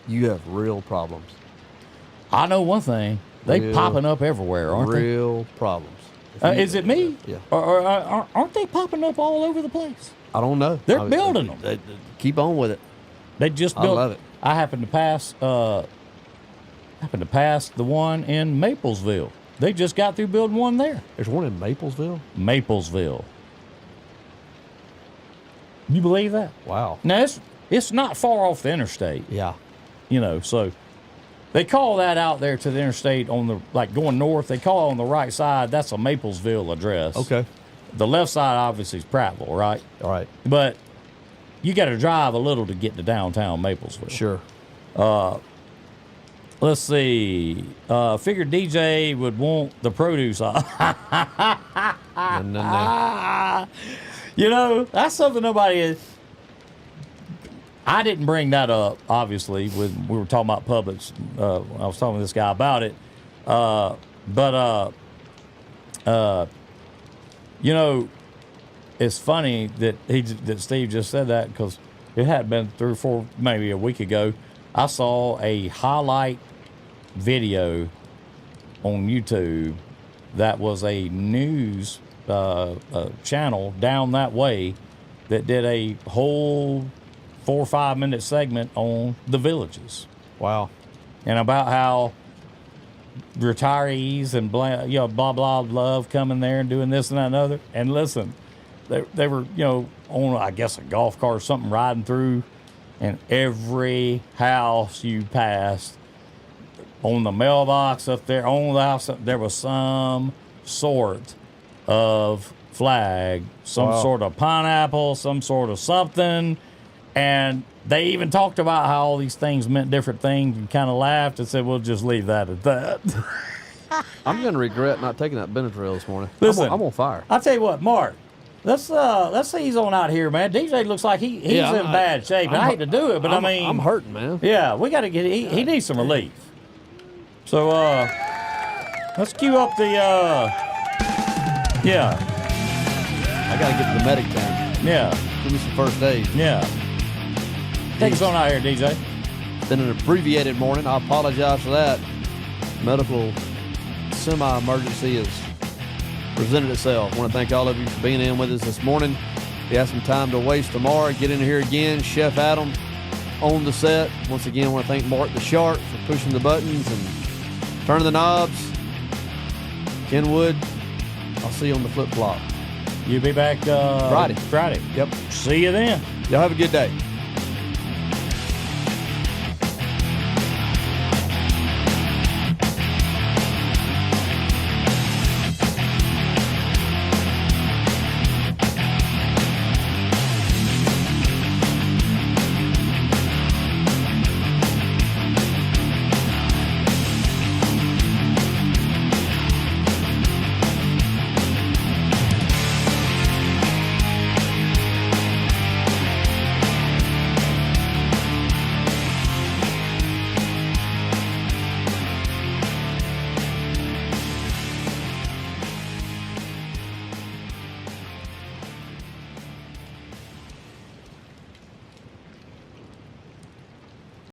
you have real problems. I know one thing. They popping up everywhere, aren't they? Real problems. Is it me? Yeah. Or aren't they popping up all over the place? I don't know. They're building them. Keep on with it. They just built. I love it. I happened to pass the one in Maplesville. They just got through building one there. There's one in Maplesville. Maplesville. You believe that? Wow. Now, it's not far off the interstate. Yeah. So they call that out there to the interstate on the, like going north, they call it on the right side, that's a Maplesville address. Okay. The left side, obviously, is Prattville, right? All right. But you got to drive a little to get to downtown Maplesville. Sure. Let's see. Figured DJ would want the produce off. No. That's something nobody is. I didn't bring that up, obviously, when we were talking about Publix. I was talking to this guy about it. It's funny that Steve just said that, because it had been 3 or 4, maybe a week ago. I saw a highlight video on YouTube that was a news channel down that way that did a whole 4 or 5 minute segment on the villages. Wow. And about how retirees and blah blah love coming there and doing this and that and other. And listen, they were on, I guess, a golf cart or something, riding through, and every house you passed, on the mailbox up there, on the house, there was some sort of flag, some sort of pineapple, some sort of something. And they even talked about how all these things meant different things, and kind of laughed and said, we'll just leave that at that. I'm going to regret not taking that Benadryl this morning. Listen, I'm on fire. I'll tell you what, Mark, let's see he's on out here, man. DJ looks like he's in bad shape. I hate to do it, but I'm hurting, man. Yeah, we got to get, he needs some relief. So, let's cue up the, I got to get to the medic tank. Yeah. Give me some first aid. Yeah. Take us on out here, DJ. It's been an abbreviated morning. I apologize for that. Medical semi-emergency has presented itself. I want to thank all of you for being in with us this morning. If you have some time to waste tomorrow, get in here again. Chef Adam on the set. Once again, I want to thank Mark the Shark for pushing the buttons and turning the knobs. Ken Wood, I'll see you on the flip-flop. You'll be back Friday. Yep. See you then. Y'all have a good day.